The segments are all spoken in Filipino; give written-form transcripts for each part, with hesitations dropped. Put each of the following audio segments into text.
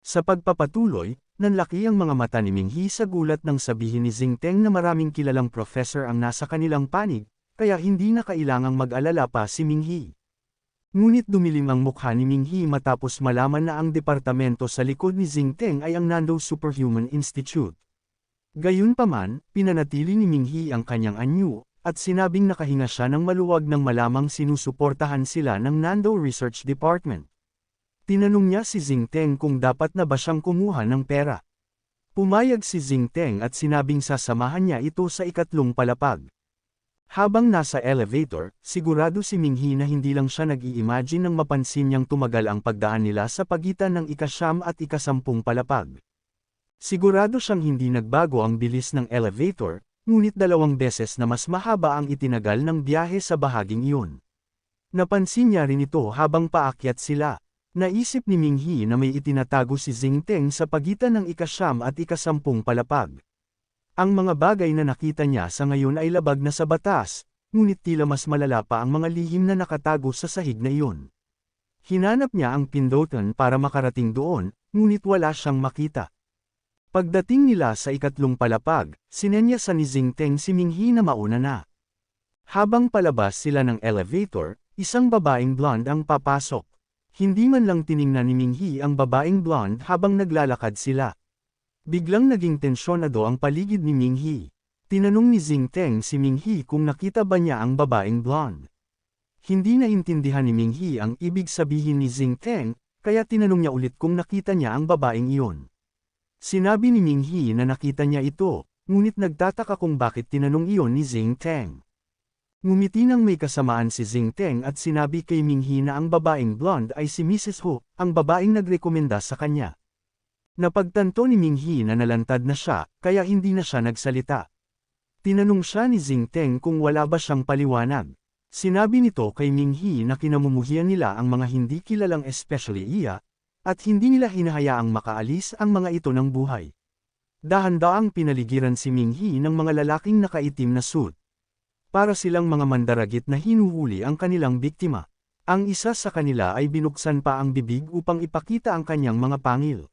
Sa pagpapatuloy, nanlaki ang mga mata ni Minghi sa gulat nang sabihin ni Xingteng na maraming kilalang professor ang nasa kanilang panig, kaya hindi na kailangang mag-alala pa si Minghi. Ngunit dumilim ang mukha ni Minghi matapos malaman na ang departamento sa likod ni Xingteng ay ang Nando Superhuman Institute. Gayunpaman, pinanatili ni Minghi ang kanyang anyo, at sinabing nakahinga siya ng maluwag nang malamang sinusuportahan sila ng Nando Research Department. Tinanong niya si Xingteng kung dapat na ba siyang kumuha ng pera. Pumayag si Xingteng at sinabing sasamahan niya ito sa ikatlong palapag. Habang nasa elevator, sigurado si Minghi na hindi lang siya nag-i-imagine nang mapansin niyang tumagal ang pagdaan nila sa pagitan ng ika-9 at ika-10 palapag. Sigurado siyang hindi nagbago ang bilis ng elevator, ngunit 2 beses na mas mahaba ang itinagal ng biyahe sa bahaging iyon. Napansin niya rin ito habang paakyat sila. Naisip ni Minghi na may itinatago si Xingteng sa pagitan ng ika-9 at ika-10 palapag. Ang mga bagay na nakita niya sa ngayon ay labag na sa batas, ngunit tila mas malala pa ang mga lihim na nakatago sa sahig na iyon. Hinanap niya ang pindutan para makarating doon, ngunit wala siyang makita. Pagdating nila sa ikatlong palapag, sinenyasan ni Xingteng si Minghi na mauna na. Habang palabas sila ng elevator, isang babaeng blonde ang papasok. Hindi man lang tiningnan ni Minghi ang babaeng blonde habang naglalakad sila. Biglang naging tensyonado ang paligid ni Minghi. Tinanong ni Xingteng si Minghi kung nakita ba niya ang babaeng blonde. Hindi naintindihan ni Minghi ang ibig sabihin ni Xingteng, kaya tinanong niya ulit kung nakita niya ang babaeng iyon. Sinabi ni Minghi na nakita niya ito, ngunit nagtataka kung bakit tinanong iyon ni Xingteng. Ngumiti nang may kasamaan si Xingteng at sinabi kay Minghi na ang babaeng blonde ay si Mrs. Hu, ang babaeng nagrekomenda sa kanya. Napagtanto ni Minghi na nalantad na siya, kaya hindi na siya nagsalita. Tinanong siya ni Xingteng kung wala ba siyang paliwanag. Sinabi nito kay Minghi na kinamumuhian nila ang mga hindi kilalang especially iya, at hindi nila hinahayaang makaalis ang mga ito ng buhay. Dahan-daang pinaligiran si Minghi ng mga lalaking nakaitim na suit. Para silang mga mandaragit na hinuhuli ang kanilang biktima. Ang isa sa kanila ay binuksan pa ang bibig upang ipakita ang kanyang mga pangil.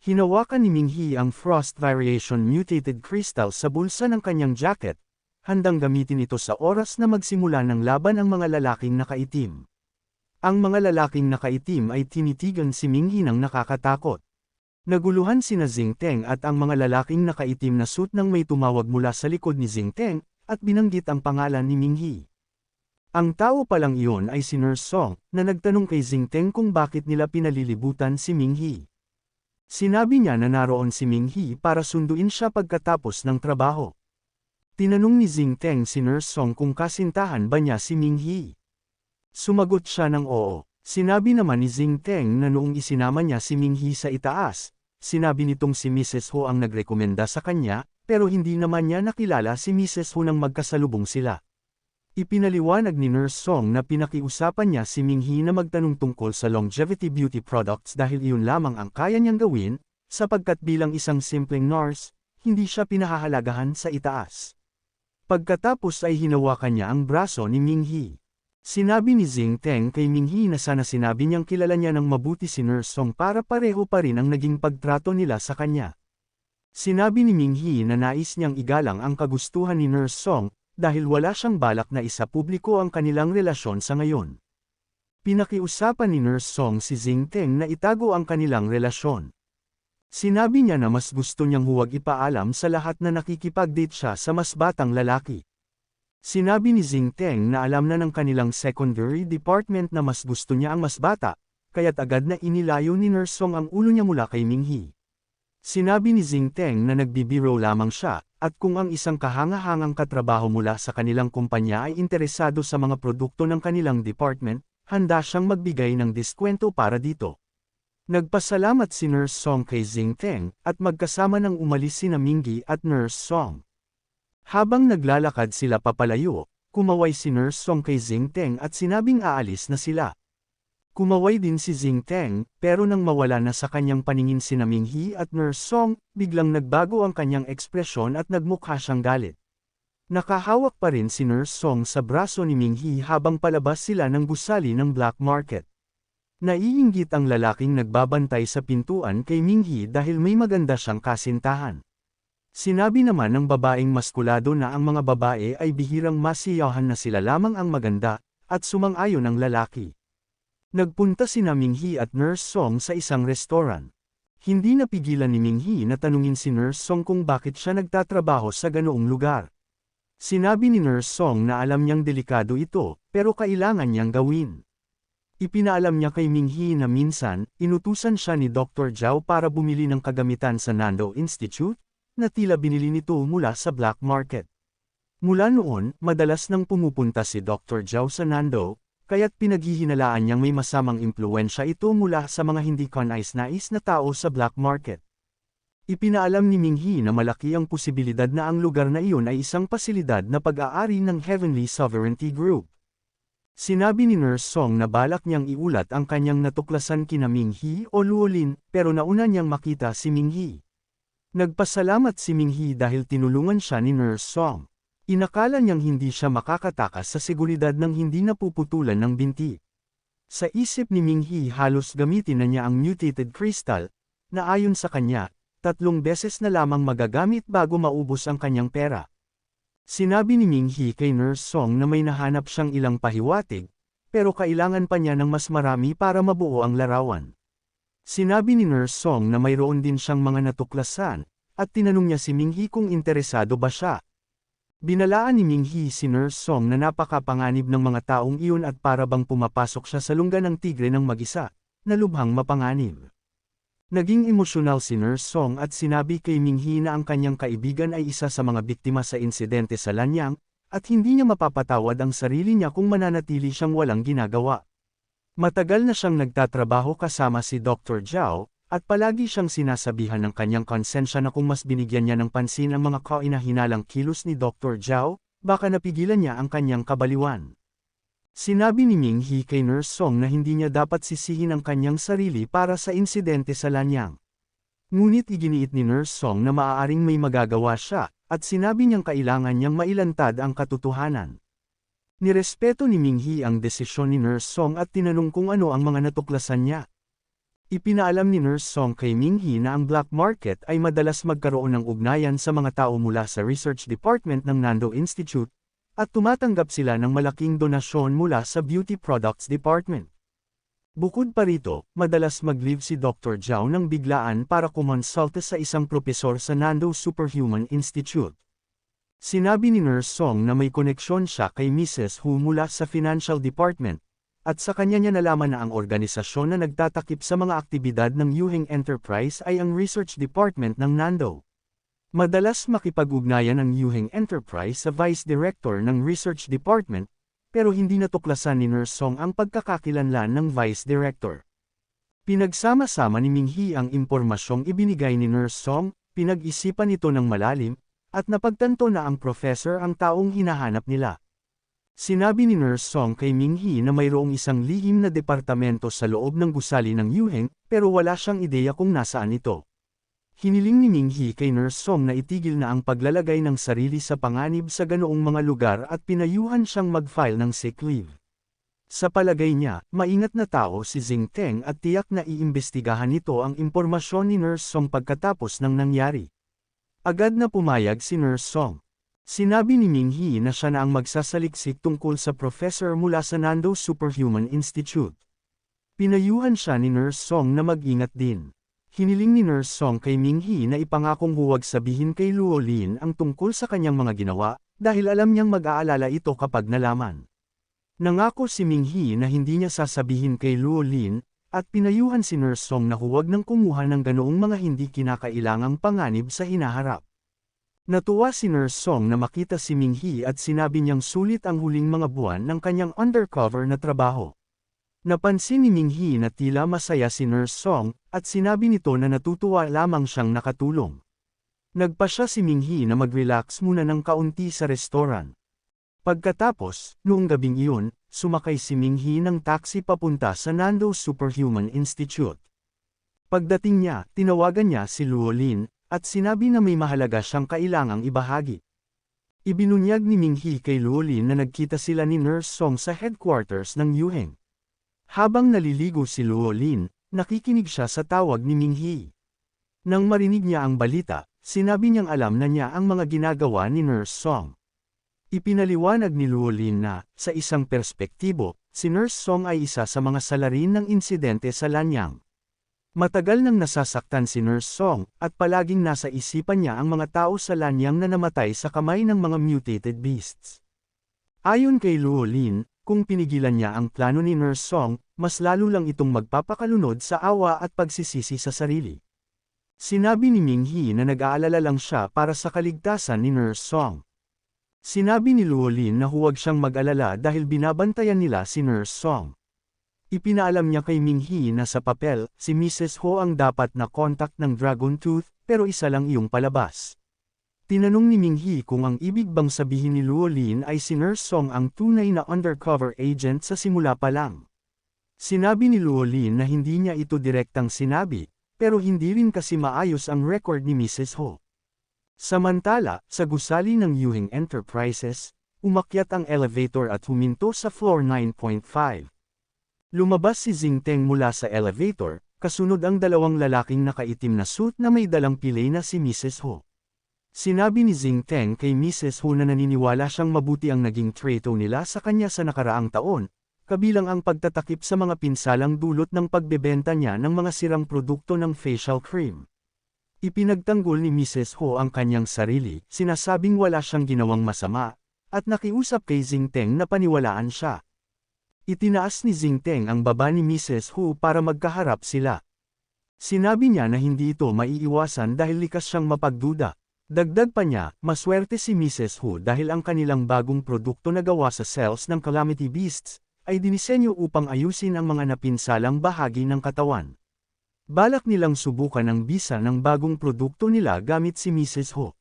Hinawakan ni Minghi ang Frost Variation Mutated Crystal sa bulsa ng kanyang jacket, handang gamitin ito sa oras na magsimula ng laban ang mga lalaking nakaitim. Ang mga lalaking nakaitim ay tinitigan si Minghi ng nakakatakot. Naguluhan sina Xingteng at ang mga lalaking nakaitim na suit nang may tumawag mula sa likod ni Xingteng, at binanggit ang pangalan ni Minghi. Ang tao palang iyon ay si Nurse Song, na nagtanong kay Xingteng kung bakit nila pinalilibutan si Minghi. Sinabi niya na naroon si Minghi para sunduin siya pagkatapos ng trabaho. Tinanong ni Xingteng si Nurse Song kung kasintahan ba niya si Minghi. Sumagot siya ng oo. Sinabi naman ni Xingteng na noong isinama niya si Minghi sa itaas, sinabi nitong si Mrs. Ho ang nagrekomenda sa kanya, pero hindi naman niya nakilala si Mrs. Ho nang magkasalubong sila. Ipinaliwanag ni Nurse Song na pinakiusapan niya si Minghi na magtanong tungkol sa longevity beauty products dahil iyon lamang ang kaya niyang gawin, sapagkat bilang isang simpleng nurse, hindi siya pinahahalagahan sa itaas. Pagkatapos ay hinawakan niya ang braso ni Minghi. Sinabi ni Xingteng kay Minghi na sana sinabi niyang kilala niya ng mabuti si Nurse Song para pareho pa rin ang naging pagtrato nila sa kanya. Sinabi ni Minghi na nais niyang igalang ang kagustuhan ni Nurse Song, dahil wala siyang balak na isapubliko ang kanilang relasyon sa ngayon. Pinakiusapan ni Nurse Song si Xingteng na itago ang kanilang relasyon. Sinabi niya na mas gusto niyang huwag ipaalam sa lahat na nakikipag-date siya sa mas batang lalaki. Sinabi ni Xingteng na alam na ng kanilang secondary department na mas gusto niya ang mas bata, kaya't agad na inilayo ni Nurse Song ang ulo niya mula kay Minghi. Sinabi ni Xingteng na nagbibiro lamang siya, at kung ang isang kahanga-hangang katrabaho mula sa kanilang kumpanya ay interesado sa mga produkto ng kanilang department, handa siyang magbigay ng diskwento para dito. Nagpasalamat si Nurse Song kay Xingteng, at magkasama nang umalis sina Minghi at Nurse Song. Habang naglalakad sila papalayo, kumaway si Nurse Song kay Xingteng at sinabing aalis na sila. Kumaway din si Xingteng, pero nang mawala na sa kanyang paningin sina Minghi at Nurse Song, biglang nagbago ang kanyang ekspresyon at nagmukha siyang galit. Nakahawak pa rin si Nurse Song sa braso ni Minghi habang palabas sila ng gusali ng black market. Naiinggit ang lalaking nagbabantay sa pintuan kay Minghee dahil may maganda siyang kasintahan. Sinabi naman ng babaeng maskulado na ang mga babae ay bihirang masiyahan na sila lamang ang maganda, at sumang-ayon ang lalaki. Nagpunta sina Minghee at Nurse Song sa isang restaurant. Hindi napigilan ni Minghee na tanungin si Nurse Song kung bakit siya nagtatrabaho sa ganoong lugar. Sinabi ni Nurse Song na alam niyang delikado ito, pero kailangan niyang gawin. Ipinaalam niya kay Minghee na minsan, inutusan siya ni Dr. Zhao para bumili ng kagamitan sa Nando Institute, na tila binili nito mula sa black market. Mula noon, madalas nang pumupunta si Dr. Zhao sa Nando, kaya't pinaghihinalaan niyang may masamang impluwensya ito mula sa mga hindi kanais-nais na tao sa black market. Ipinaalam ni Minghee na malaki ang posibilidad na ang lugar na iyon ay isang pasilidad na pag-aari ng Heavenly Sovereignty Group. Sinabi ni Nurse Song na balak niyang iulat ang kanyang natuklasan kina Minghee o Luolin, pero nauna niyang makita si Minghee. Nagpasalamat si Minghee dahil tinulungan siya ni Nurse Song. Inakala niyang hindi siya makakatakas sa seguridad ng hindi napuputulan ng binti. Sa isip ni Minghee halos gamitin na niya ang mutated crystal, na ayon sa kanya, 3 beses na lamang magagamit bago maubos ang kanyang pera. Sinabi ni Minghee kay Nurse Song na may nahanap siyang ilang pahiwatig, pero kailangan pa niya ng mas marami para mabuo ang larawan. Sinabi ni Nurse Song na mayroon din siyang mga natuklasan, at tinanong niya si Minghee kung interesado ba siya. Binalaan ni Minghee si Nurse Song na napakapanganib ng mga taong iyon at para bang pumapasok siya sa lungga ng tigre ng mag-isa, na lubhang mapanganib. Naging emosyonal si Nurse Song at sinabi kay Minghee na ang kanyang kaibigan ay isa sa mga biktima sa insidente sa Lanyang, at hindi niya mapapatawad ang sarili niya kung mananatili siyang walang ginagawa. Matagal na siyang nagtatrabaho kasama si Dr. Zhao, at palagi siyang sinasabihan ng kanyang konsensya na kung mas binigyan niya ng pansin ang mga kahinahinalang kilos ni Dr. Zhao, baka napigilan niya ang kanyang kabaliwan. Sinabi ni Minghee kay Nurse Song na hindi niya dapat sisihin ang kanyang sarili para sa insidente sa Lanyang. Ngunit iginiit ni Nurse Song na maaaring may magagawa siya, at sinabi niyang kailangan niyang mailantad ang katotohanan. Nirespeto ni Minghee ang desisyon ni Nurse Song at tinanong kung ano ang mga natuklasan niya. Ipinaalam ni Nurse Song kay Minghee na ang black market ay madalas magkaroon ng ugnayan sa mga tao mula sa research department ng Nando Institute, at tumatanggap sila ng malaking donasyon mula sa Beauty Products Department. Bukod pa rito, madalas mag-leave si Dr. Zhao ng biglaan para kumonsulta sa isang propesor sa Nando Superhuman Institute. Sinabi ni Nurse Song na may koneksyon siya kay Mrs. Hu mula sa Financial Department, at sa kanya niya nalaman na ang organisasyon na nagtatakip sa mga aktibidad ng Yuheng Enterprise ay ang Research Department ng Nando. Madalas makipag-ugnayan ang Yuheng Enterprise sa Vice Director ng Research Department, pero hindi natuklasan ni Nurse Song ang pagkakakilanlan ng Vice Director. Pinagsama-sama ni Minghee ang impormasyong ibinigay ni Nurse Song, pinag-isipan ito ng malalim, at napagtanto na ang professor ang taong hinahanap nila. Sinabi ni Nurse Song kay Minghee na mayroong isang lihim na departamento sa loob ng gusali ng Yuheng, pero wala siyang ideya kung nasaan ito. Hiniling ni Minghee kay Nurse Song na itigil na ang paglalagay ng sarili sa panganib sa ganoong mga lugar at pinayuhan siyang mag-file ng sick leave. Sa palagay niya, maingat na tao si Jing Teng at tiyak na iimbestigahan nito ang impormasyon ni Nurse Song pagkatapos ng nangyari. Agad na pumayag si Nurse Song. Sinabi ni Minghee na siya na ang magsasaliksik tungkol sa professor mula sa Nando Superhuman Institute. Pinayuhan siya ni Nurse Song na mag-ingat din. Hiniling ni Nurse Song kay Minghee na ipangakong huwag sabihin kay Luolin ang tungkol sa kanyang mga ginawa, dahil alam niyang mag-aalala ito kapag nalaman. Nangako si Minghee na hindi niya sasabihin kay Luolin, at pinayuhan si Nurse Song na huwag nang kumuha ng ganoong mga hindi kinakailangang panganib sa hinaharap. Natuwa si Nurse Song na makita si Minghee at sinabi niyang sulit ang huling mga buwan ng kanyang undercover na trabaho. Napansin ni Minghee na tila masaya si Nurse Song, at sinabi nito na natutuwa lamang siyang nakatulong. Nagpa siya si Minghee na mag-relax muna ng kaunti sa restaurant. Pagkatapos, noong gabing iyon, sumakay si Minghee ng taxi papunta sa Nando Superhuman Institute. Pagdating niya, tinawagan niya si Luolin, at sinabi na may mahalaga siyang kailangang ibahagi. Ibinunyag ni Minghee kay Luolin na nagkita sila ni Nurse Song sa headquarters ng Yuheng. Habang naliligo si Luo Lin, nakikinig siya sa tawag ni Ming-hee. Nang marinig niya ang balita, sinabi niyang alam na niya ang mga ginagawa ni Nurse Song. Ipinaliwanag ni Luo Lin na, sa isang perspektibo, si Nurse Song ay isa sa mga salarin ng insidente sa Lanyang. Matagal nang nasasaktan si Nurse Song, at palaging nasa isipan niya ang mga tao sa Lanyang na namatay sa kamay ng mga mutated beasts. Ayon kay Luo Lin, kung pinigilan niya ang plano ni Nurse Song, mas lalo lang itong magpapakalunod sa awa at pagsisisi sa sarili. Sinabi ni Ming-hee na nag-aalala lang siya para sa kaligtasan ni Nurse Song. Sinabi ni Luo Lin na huwag siyang mag-alala dahil binabantayan nila si Nurse Song. Ipinaalam niya kay Ming-hee na sa papel, si Mrs. Ho ang dapat na contact ng Dragon Tooth, pero isa lang iyong palabas. Tinanong ni Ming-hee kung ang ibig bang sabihin ni Luo Lin ay si Nurse Song ang tunay na undercover agent sa simula pa lang. Sinabi ni Luo Lin na hindi niya ito direktang sinabi, pero hindi rin kasi maayos ang record ni Mrs. Ho. Samantala, sa gusali ng Yuhing Enterprises, umakyat ang elevator at huminto sa floor 9.5. Lumabas si Xingteng mula sa elevator, kasunod ang dalawang lalaking nakaitim na suit na may dalang pilay na si Mrs. Ho. Sinabi ni Xingteng kay Mrs. Ho na naniniwala siyang mabuti ang naging trato nila sa kanya sa nakaraang taon, kabilang ang pagtatakip sa mga pinsalang dulot ng pagbebenta niya ng mga sirang produkto ng facial cream. Ipinagtanggol ni Mrs. Ho ang kanyang sarili, sinasabing wala siyang ginawang masama, at nakiusap kay Xingteng na paniwalaan siya. Itinaas ni Xingteng ang baba ni Mrs. Ho para magkaharap sila. Sinabi niya na hindi ito maiiwasan dahil likas siyang mapagduda. Dagdag pa niya, maswerte si Mrs. Ho dahil ang kanilang bagong produkto na gawa sa cells ng Calamity Beasts, ay dinisenyo upang ayusin ang mga napinsalang bahagi ng katawan. Balak nilang subukan ang bisa ng bagong produkto nila gamit si Mrs. Ho.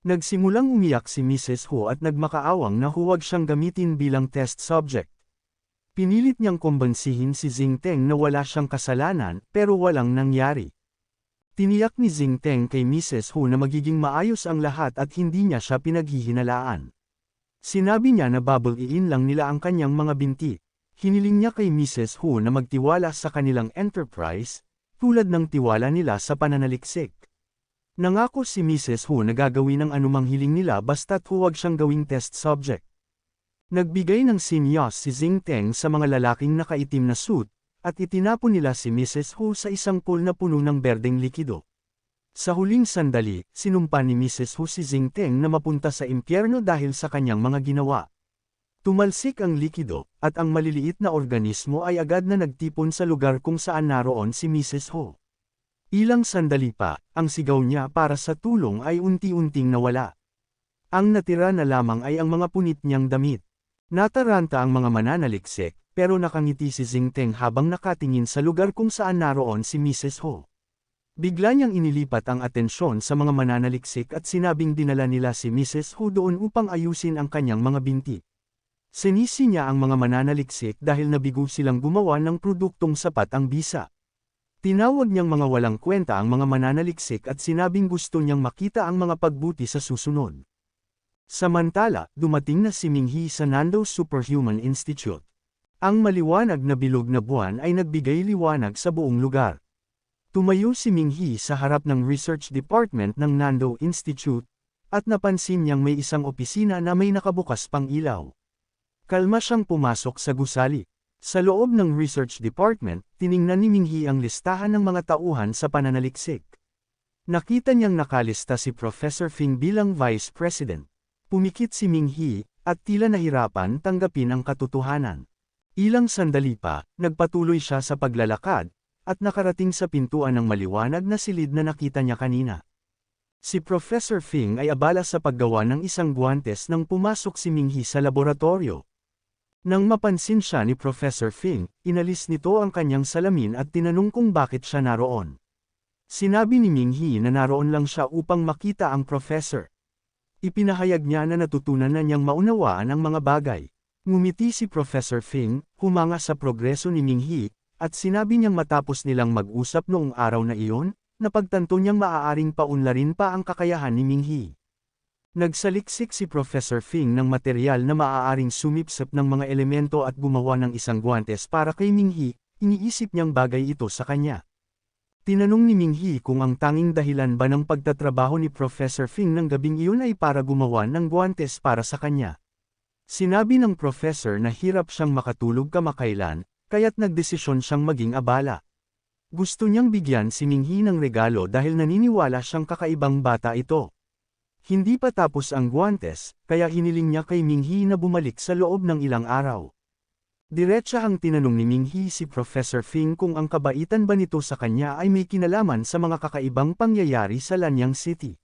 Nagsimulang umiyak si Mrs. Ho at nagmakaawang na huwag siyang gamitin bilang test subject. Pinilit niyang kumbansihin si Xingteng na wala siyang kasalanan pero walang nangyari. Tiniyak ni Xingteng kay Mrs. Ho na magiging maayos ang lahat at hindi niya siya pinaghihinalaan. Sinabi niya na babaliin lang nila ang kanyang mga binti. Hiniling niya kay Mrs. Ho na magtiwala sa kanilang enterprise, tulad ng tiwala nila sa pananaliksik. Nangako si Mrs. Ho na gagawin ang anumang hiling nila basta't huwag siyang gawing test subject. Nagbigay ng sinyas si Xingteng sa mga lalaking nakaitim na suit, at itinapon nila si Mrs. Ho sa isang pool na puno ng berdeng likido. Sa huling sandali, sinumpa ni Mrs. Ho si Xingteng na mapunta sa impyerno dahil sa kanyang mga ginawa. Tumalsik ang likido, at ang maliliit na organismo ay agad na nagtipon sa lugar kung saan naroon si Mrs. Ho. Ilang sandali pa, ang sigaw niya para sa tulong ay unti-unting nawala. Ang natira na lamang ay ang mga punit niyang damit. Nataranta ang mga mananaliksik, pero nakangiti si Xingteng habang nakatingin sa lugar kung saan naroon si Mrs. Ho. Bigla niyang inilipat ang atensyon sa mga mananaliksik at sinabing dinala nila si Mrs. Ho doon upang ayusin ang kanyang mga binti. Sinisi niya ang mga mananaliksik dahil nabigo silang gumawa ng produktong sapat ang bisa. Tinawag niyang mga walang kwenta ang mga mananaliksik at sinabing gusto niyang makita ang mga pagbuti sa susunod. Samantala, dumating na si Ming-hee sa Nando Superhuman Institute. Ang maliwanag na bilog na buwan ay nagbigay liwanag sa buong lugar. Tumayo si Ming-hee sa harap ng Research Department ng Nando Institute, at napansin niyang may isang opisina na may nakabukas pang ilaw. Kalma siyang pumasok sa gusali. Sa loob ng Research Department, tiningnan ni Ming-hee ang listahan ng mga tauhan sa pananaliksik. Nakita niyang nakalista si Professor Fing bilang Vice President. Pumikit si Ming-hee, at tila nahirapan tanggapin ang katotohanan. Ilang sandali pa, nagpatuloy siya sa paglalakad, at nakarating sa pintuan ng maliwanag na silid na nakita niya kanina. Si Professor Fing ay abala sa paggawa ng isang guwantes nang pumasok si Ming-hee sa laboratorio. Nang mapansin siya ni Professor Fing, inalis nito ang kanyang salamin at tinanong kung bakit siya naroon. Sinabi ni Ming-hee na naroon lang siya upang makita ang professor. Ipinahayag niya na natutunan na niyang maunawaan ang mga bagay. Ngumiti si Professor Fing, humanga sa progreso ni Ming-hee, at sinabi niyang matapos nilang mag-usap noong araw na iyon, napagtanto niyang maaaring paunlarin pa ang kakayahan ni Ming-hee. Nagsaliksik si Professor Fing ng materyal na maaaring sumipsip ng mga elemento at gumawa ng isang guwantes para kay Minghee, iniisip niyang bagay ito sa kanya. Tinanong ni Minghee kung ang tanging dahilan ba ng pagtatrabaho ni Professor Fing ng gabing iyon ay para gumawa ng guwantes para sa kanya. Sinabi ng professor na hirap siyang makatulog kamakailan, kaya't nagdesisyon siyang maging abala. Gusto niyang bigyan si Minghee ng regalo dahil naniniwala siyang kakaibang bata ito. Hindi pa tapos ang guwantes, kaya hiniling niya kay Minghee na bumalik sa loob ng ilang araw. Diretsahang tinanong ni Minghee si Professor Fing kung ang kabaitan ba nito sa kanya ay may kinalaman sa mga kakaibang pangyayari sa Lanyang City.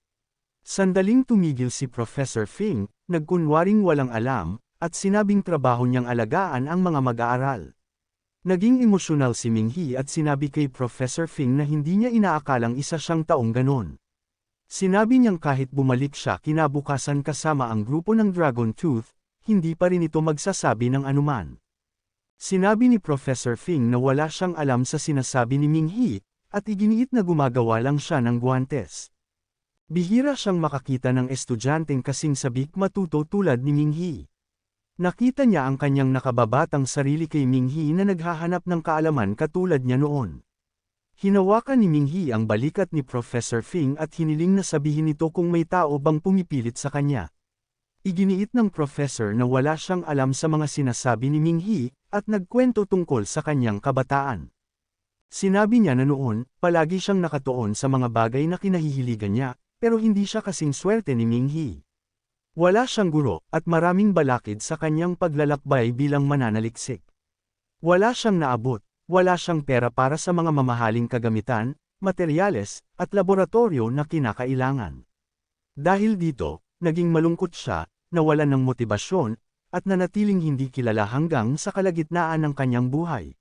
Sandaling tumigil si Professor Fing, nagkunwaring walang alam, at sinabing trabaho niyang alagaan ang mga mag-aaral. Naging emosyonal si Minghee at sinabi kay Professor Fing na hindi niya inaakalang isa siyang taong ganon. Sinabi niyang kahit bumalik siya kinabukasan kasama ang grupo ng Dragon Tooth, hindi pa rin ito magsasabi ng anuman. Sinabi ni Professor Fing na wala siyang alam sa sinasabi ni Minghee, at iginiit na gumagawa lang siya ng guwantes. Bihira siyang makakita ng estudyanteng kasing sabik matuto tulad ni Minghee. Nakita niya ang kanyang nakababatang sarili kay Minghee na naghahanap ng kaalaman katulad niya noon. Hinawakan ni Minghee ang balikat ni Professor Fing at hiniling na sabihin nito kung may tao bang pumipilit sa kanya. Iginiit ng professor na wala siyang alam sa mga sinasabi ni Minghee, at nagkwento tungkol sa kanyang kabataan. Sinabi niya na noon, palagi siyang nakatuon sa mga bagay na kinahihiligan niya, pero hindi siya kasing swerte ni Minghee. Wala siyang guro, at maraming balakid sa kanyang paglalakbay bilang mananaliksik. Wala siyang naabot. Wala siyang pera para sa mga mamahaling kagamitan, materyales, at laboratorio na kinakailangan. Dahil dito, naging malungkot siya, nawalan ng motibasyon, at nanatiling hindi kilala hanggang sa kalagitnaan ng kanyang buhay.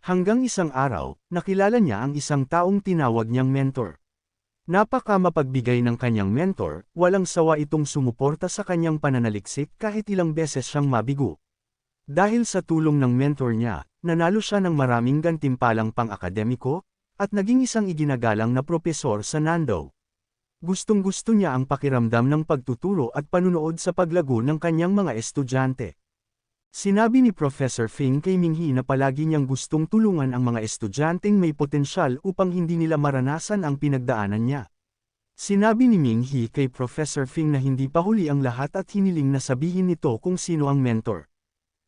Hanggang isang araw, nakilala niya ang isang taong tinawag niyang mentor. Napaka mapagbigay ng kanyang mentor, walang sawa itong sumuporta sa kanyang pananaliksik kahit ilang beses siyang mabigo. Dahil sa tulong ng mentor niya, nanalo siya ng maraming gantimpalang pang-akademiko, at naging isang iginagalang na propesor sa Nando. Gustong-gusto niya ang pakiramdam ng pagtuturo at panunood sa paglago ng kanyang mga estudyante. Sinabi ni Professor Fing kay Minghee na palagi niyang gustong tulungan ang mga estudyanteng may potensyal upang hindi nila maranasan ang pinagdaanan niya. Sinabi ni Minghee kay Professor Fing na hindi pa huli ang lahat at hiniling na sabihin nito kung sino ang mentor.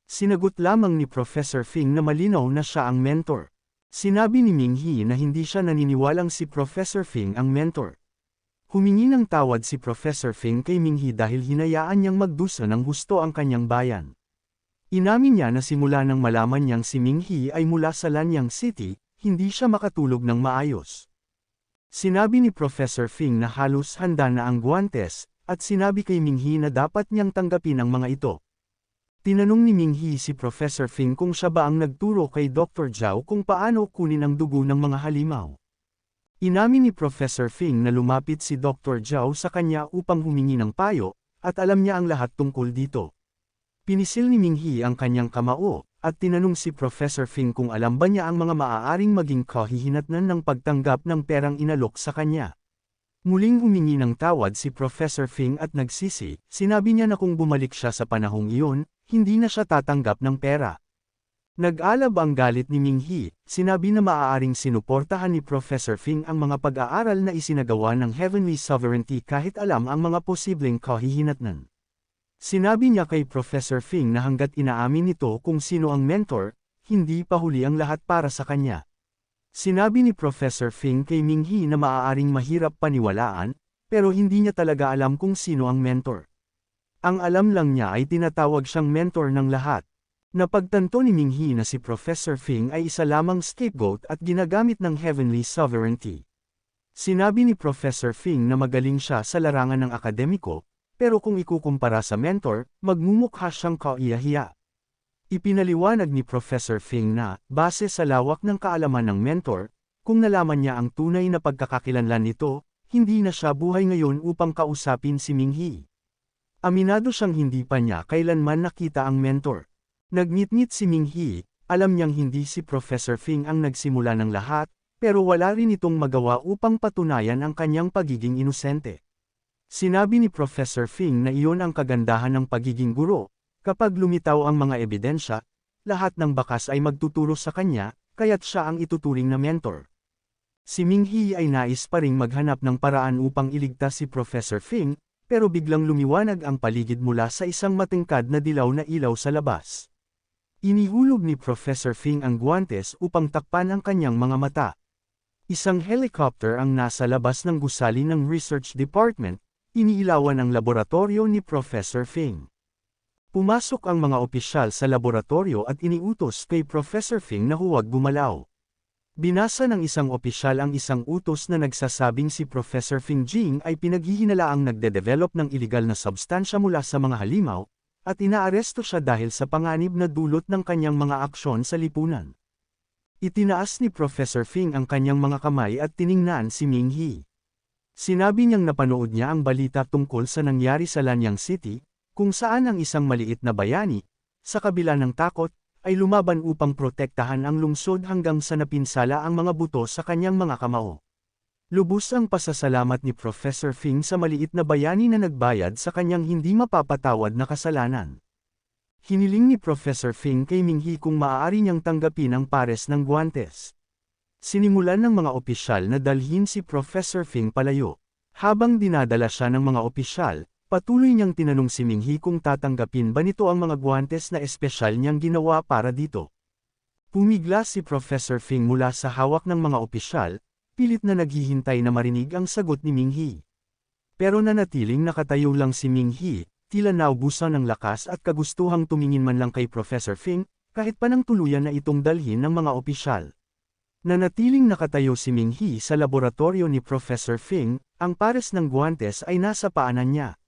Sinagot lamang ni Professor Fing na malinaw na siya ang mentor. Sinabi ni Minghee na hindi siya naniniwalang si Professor Fing ang mentor. Humingi ng tawad si Professor Fing kay Minghee dahil hinayaan niyang magdusa ng husto ang kanyang bayan. Inamin niya na simula nang malaman niyang si Minghee ay mula sa Lanyang City, hindi siya makatulog ng maayos. Sinabi ni Professor Fing na halos handa na ang guwantes, at sinabi kay Minghee na dapat niyang tanggapin ang mga ito. Tinanong ni Minghee si Professor Fing kung siya ba ang nagturo kay Dr. Zhao kung paano kunin ang dugo ng mga halimaw. Inamin ni Professor Fing na lumapit si Dr. Zhao sa kanya upang humingi ng payo, at alam niya ang lahat tungkol dito. Pinisil ni Minghee ang kanyang kamao, at tinanong si Professor Fing kung alam ba niya ang mga maaaring maging kahihinatnan ng pagtanggap ng perang inalok sa kanya. Muling humingi ng tawad si Professor Fing at nagsisi, sinabi niya na kung bumalik siya sa panahong iyon, hindi na siya tatanggap ng pera. Nag-alab ang galit ni Minghee, sinabi na maaaring sinuportahan ni Professor Fing ang mga pag-aaral na isinagawa ng Heavenly Sovereignty kahit alam ang mga posibleng kahihinatnan. Sinabi niya kay Professor Fing na hanggat inaamin nito kung sino ang mentor, hindi pa huli ang lahat para sa kanya. Sinabi ni Professor Fing kay Minghee na maaaring mahirap paniwalaan, pero hindi niya talaga alam kung sino ang mentor. Ang alam lang niya ay tinatawag siyang mentor ng lahat. Napagtanto ni Minghee na si Professor Fing ay isa lamang scapegoat at ginagamit ng Heavenly Sovereignty. Sinabi ni Professor Fing na magaling siya sa larangan ng akademiko, pero kung ikukumpara sa mentor, magmumukha siyang kaiyahiya. Ipinaliwanag ni Professor Fing na, base sa lawak ng kaalaman ng mentor, kung nalaman niya ang tunay na pagkakakilanlan nito, hindi na siya buhay ngayon upang kausapin si Minghee. Aminado siyang hindi pa niya kailanman nakita ang mentor. Nagngit-ngit si Minghee, alam niyang hindi si Professor Fing ang nagsimula ng lahat, pero wala rin itong magawa upang patunayan ang kanyang pagiging inosente. Sinabi ni Professor Fing na iyon ang kagandahan ng pagiging guro, kapag lumitaw ang mga ebidensya, lahat ng bakas ay magtuturo sa kanya, kaya't siya ang ituturing na mentor. Si Minghee ay nais pa ring maghanap ng paraan upang iligtas si Professor Fing, pero biglang lumiwanag ang paligid mula sa isang matingkad na dilaw na ilaw sa labas. Inihulog ni Professor Fing ang guwantes upang takpan ang kanyang mga mata. Isang helicopter ang nasa labas ng gusali ng Research Department, iniilawan ang laboratorio ni Professor Fing. Pumasok ang mga opisyal sa laboratorio at iniutos kay Professor Fing na huwag gumalaw. Binasa ng isang opisyal ang isang utos na nagsasabing si Professor Fing Jing ay pinaghihinalaang nagde-develop ng iligal na substansya mula sa mga halimaw, at inaaresto siya dahil sa panganib na dulot ng kanyang mga aksyon sa lipunan. Itinaas ni Professor Fing ang kanyang mga kamay at tiningnan si Minghee. Sinabi niyang napanood niya ang balita tungkol sa nangyari sa Lanyang City, kung saan ang isang maliit na bayani, sa kabila ng takot, ay lumaban upang protektahan ang lungsod hanggang sa napinsala ang mga buto sa kanyang mga kamao. Lubos ang pasasalamat ni Professor Fing sa maliit na bayani na nagbayad sa kanyang hindi mapapatawad na kasalanan. Hiniling ni Professor Fing kay Minghee kung maaari niyang tanggapin ang pares ng guwantes. Sinimulan ng mga opisyal na dalhin si Professor Fing palayo. Habang dinadala siya ng mga opisyal, patuloy niyang tinanong si Minghee kung tatanggapin ba nito ang mga guwantes na espesyal niyang ginawa para dito. Pumigla si Professor Fing mula sa hawak ng mga opisyal, pilit na naghihintay na marinig ang sagot ni Minghee. Pero nanatiling nakatayo lang si Minghee, tila naubusan ng lakas at kagustuhang tumingin man lang kay Professor Fing, kahit pa nang tuluyan na itong dalhin ng mga opisyal. Nanatiling nakatayo si Minghee sa laboratorio ni Professor Fing, ang pares ng guwantes ay nasa paanan niya.